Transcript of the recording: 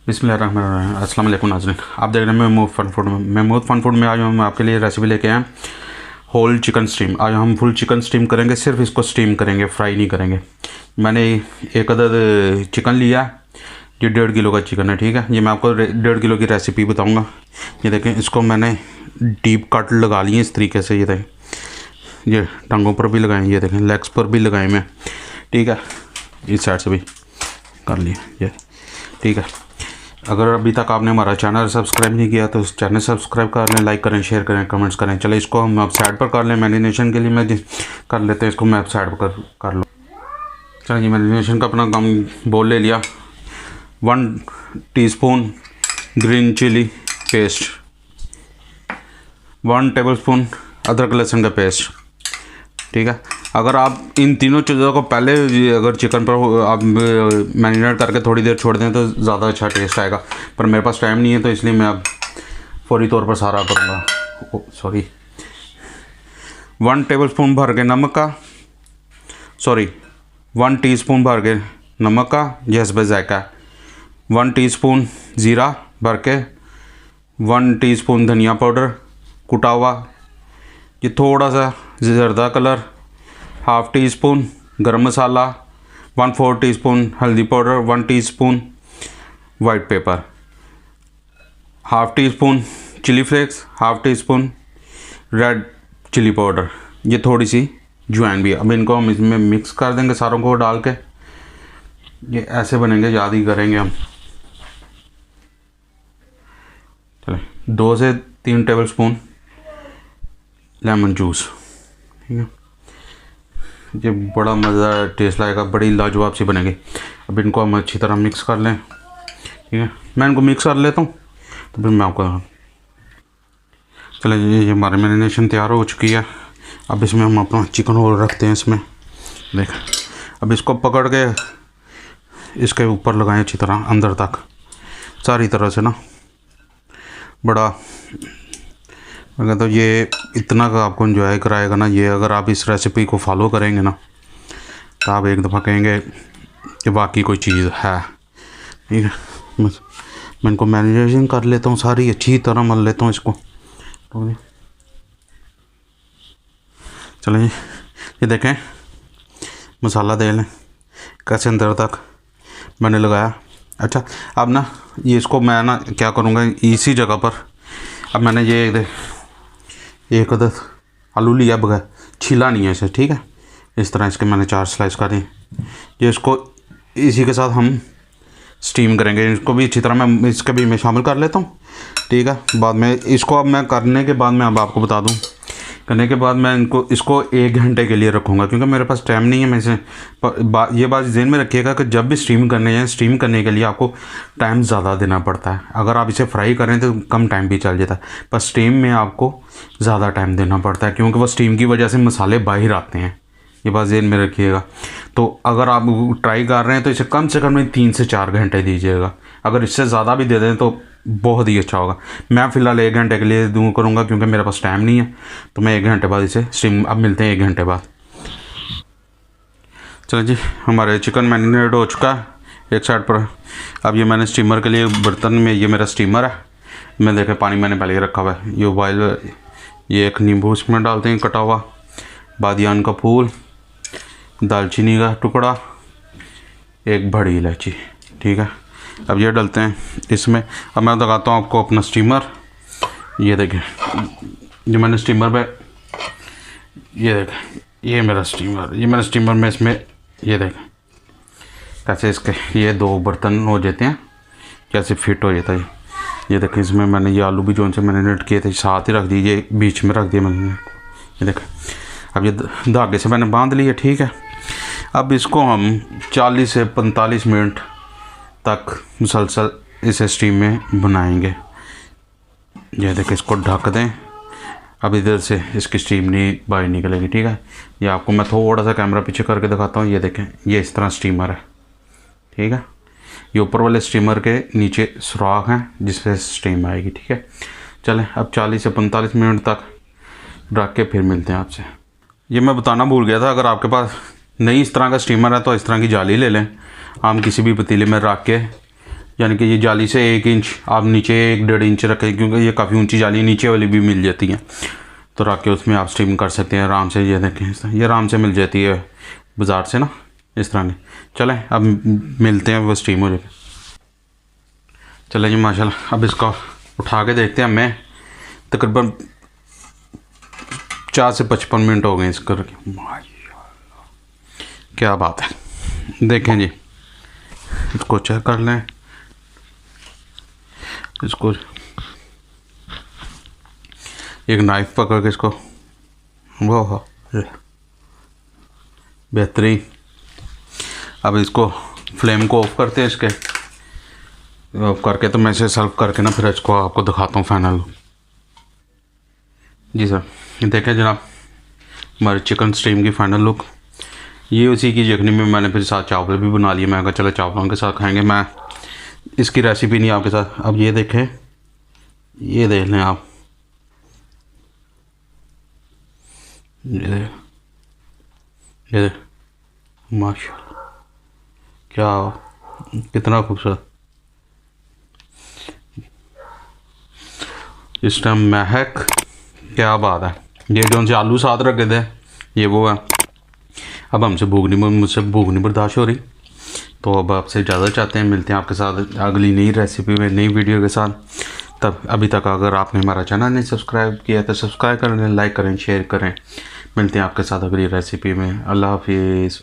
बिस्मिल्लाहिर्रहमानिर्रहीम। अस्सलाम वालेकुम नाज़रीन, आप देख रहे हैं महमूद फन फूड में। महमूद फन फूड में आज हम आपके लिए रेसिपी लेके आए होल चिकन स्टीम। आज हम फुल चिकन स्टीम करेंगे, सिर्फ इसको स्टीम करेंगे, फ्राई नहीं करेंगे। मैंने एक अदद चिकन लिया, ये 1.5 किलो का चिकन है, ठीक है। ये मैं आपको 1.5 किलो की रेसिपी बताऊँगा। ये देखें, इसको मैंने डीप कट लगा लिए इस तरीके से। ये देखें, ये टांगों पर भी लगाए, ये देखें लेग्स पर भी लगाए मैं, ठीक है। इस साइड से भी कर लिया ये, ठीक है। अगर अभी तक आपने हमारा चैनल सब्सक्राइब नहीं किया तो चैनल सब्सक्राइब कर लें, लाइक करें, शेयर करें, कमेंट्स करें। चले इसको हम अब साइड पर कर लें। मैरिनेशन के लिए मैं कर लेते हैं इसको, मैं अब साइड पर कर लूँ। चलिए मैरिनेशन का अपना काम बोल ले लिया। 1 teaspoon green chilli paste, 1 tablespoon अदरक लहसुन का पेस्ट, ठीक है। अगर आप इन तीनों चीज़ों को पहले अगर चिकन पर आप मैरिनेट करके थोड़ी देर छोड़ दें तो ज़्यादा अच्छा टेस्ट आएगा, पर मेरे पास टाइम नहीं है तो इसलिए मैं अब फौरी तौर पर सारा करूँगा। सॉरी, 1 टेबलस्पून भर के नमक का, 1 टीस्पून भर के नमक का जैसे जायका, 1 टीस्पून ज़ीरा भर के, 1 टीस्पून धनिया पाउडर कुटा हुआ, ये थोड़ा सा ज़रदा colour, 1/2 teaspoon garam masala, 1/4 teaspoon हल्दी powder, 1 teaspoon white pepper, 1/2 teaspoon chilli flakes, 1/2 teaspoon red chilli powder, ये थोड़ी सी ज्वाइन भी है। अब इनको हम इसमें मिक्स कर देंगे सारों को डाल के। ये ऐसे बनेंगे, याद ही करेंगे हम। चलें, 2 से 3 टेबलस्पून लेमन जूस, ठीक है। ये बड़ा मज़ा टेस्ट लाएगा, बड़ी लाजवाब सी बनेगी। अब इनको हम अच्छी तरह मिक्स कर लें, ठीक है। मैं इनको मिक्स कर लेता हूँ तो फिर मैं आपको चलिए, ये हमारी मैरिनेशन तैयार हो चुकी है। अब इसमें हम अपना चिकन रोल रखते हैं इसमें, देख। अब इसको पकड़ के इसके ऊपर लगाएं अच्छी तरह अंदर तक, सारी तरह से ना। बड़ा अगर तो ये इतना का आपको एंजॉय कराएगा ना ये, अगर आप इस रेसिपी को फॉलो करेंगे ना तो आप एक दफ़ा कहेंगे कि बाकी कोई चीज़ है, ठीक है। मैं इनको मैरिनेशन कर लेता हूँ, सारी अच्छी तरह मल लेता हूँ इसको। चलें, ये देखें मसाला दे लें कैसे अंदर तक मैंने लगाया। अच्छा, अब ना ये इसको मैं ना क्या करूँगा, इसी जगह पर अब मैंने ये एक अदद आलू लिया, बगैर छीला नहीं है इसे, ठीक है। इस तरह इसके मैंने 4 स्लाइस कर दिए। ये इसको इसी के साथ हम स्टीम करेंगे। इसको भी अच्छी तरह मैं इसके भी मैं शामिल कर लेता हूँ, ठीक है। बाद में इसको अब मैं करने के बाद मैं अब आपको बता दूँ, करने के बाद मैं इसको 1 घंटे के लिए रखूँगा, क्योंकि मेरे पास टाइम नहीं है। मैं इसे ये बात ज़हन में रखिएगा कि जब भी स्टीम करने जाएँ, स्टीम करने के लिए आपको टाइम ज़्यादा देना पड़ता है। अगर आप इसे फ्राई करें तो कम टाइम भी चल जाता है, पर स्टीम में आपको ज़्यादा टाइम देना पड़ता है, क्योंकि वो स्टीम की वजह से मसाले बाहर आते हैं। ये बात ज़हन में रखिएगा। तो अगर आप ट्राई कर रहे हैं तो इसे कम से कम 3 से 4 घंटे दीजिएगा। अगर इससे ज़्यादा भी दे दें तो बहुत ही अच्छा होगा। मैं फ़िलहाल 1 घंटे के लिए दूँ करूँगा, क्योंकि मेरे पास टाइम नहीं है। तो मैं 1 घंटे बाद इसे स्टीम, अब मिलते हैं 1 घंटे बाद। चलो जी, हमारे चिकन मैरिनेट हो चुका है एक साइड पर। अब ये मैंने स्टीमर के लिए बर्तन में, ये मेरा स्टीमर है। मैं देखे पानी मैंने पहले ही रखा हुआ है। ये बॉयल, ये एक नींबू इसमें डालते हैं कटा हुआ, बादियान का फूल, दालचीनी का टुकड़ा, एक बड़ी इलायची, ठीक है। अब ये डालते हैं इसमें। अब मैं लगाता हूँ आपको अपना स्टीमर। ये देखें, जो मैंने स्टीमर पे, ये देखें, ये मेरा स्टीमर में इसमें ये देखें कैसे इसके ये 2 बर्तन हो जाते हैं, कैसे फिट हो जाता है। ये देखें, इसमें मैंने ये आलू भी जो उनसे मैरिनेट किए थे साथ ही रख दीजिए, बीच में रख दिए मैंने। ये देखें, अब ये धागे से मैंने बांध लिया, ठीक है। अब इसको हम 40 से 45 मिनट तक मुसलसल इसे स्टीम में बनाएंगे। ये देखें, इसको ढक दें। अब इधर से इसकी स्टीम नहीं बाहर निकलेगी, ठीक है। ये आपको मैं थोड़ा सा कैमरा पीछे करके दिखाता हूँ। ये देखें, ये इस तरह स्टीमर है, ठीक है। ये ऊपर वाले स्टीमर के नीचे सुराख हैं जिससे स्टीम आएगी, ठीक है। चलें, अब 40 से 45 मिनट तक रख के फिर मिलते हैं आपसे। ये मैं बताना भूल गया था, अगर आपके पास नहीं इस तरह का स्टीमर है तो इस तरह की जाली ले लें। हम किसी भी पतीले में रख के यानी कि ये जाली से 1 इंच आप नीचे 1-1.5 इंच रखें, क्योंकि ये काफ़ी ऊंची जाली नीचे वाली भी मिल जाती है, तो रख के उसमें आप स्टीम कर सकते हैं आराम से। ये देखें, ये आराम से मिल जाती है बाज़ार से ना, इस तरह की। चलें अब मिलते हैं, वो स्टीम हो जाए। चलें जी माशाल्लाह, अब इसको उठा के देखते हैं। मैं तकरीबन 4 से 55 मिनट हो गए इसको करके। माशाल्लाह क्या बात है। देखें जी, इसको चेक कर लें, इसको एक नाइफ पकड़ के इसको, वो बेहतरीन। अब इसको फ्लेम को ऑफ करते हैं, इसके ऑफ करके तो मैं इसे सर्व करके ना फिर इसको आपको दिखाता हूँ फाइनल। जी सर, देखें जनाब हमारे चिकन स्टीम की फाइनल लुक। ये उसी की यखनी में मैंने फिर साथ चावल भी बना लिए। मैं कहा चलो चावलों के साथ खाएंगे, मैं इसकी रेसिपी नहीं आपके साथ। अब ये देखें, ये देख लें आप, ये माशाल्लाह क्या, कितना खूबसूरत। इस टाइम महक, क्या बात है। ये जो उनसे आलू साथ रखे थे, ये वो है। अब मुझसे भूख नहीं बर्दाश्त हो रही, तो अब आपसे इजाज़त चाहते हैं। मिलते हैं आपके साथ अगली नई रेसिपी में, नई वीडियो के साथ। तब अभी तक अगर आपने हमारा चैनल नहीं सब्सक्राइब किया तो सब्सक्राइब करें, लाइक करें, शेयर करें। मिलते हैं आपके साथ अगली रेसिपी में। अल्लाह हाफिज़।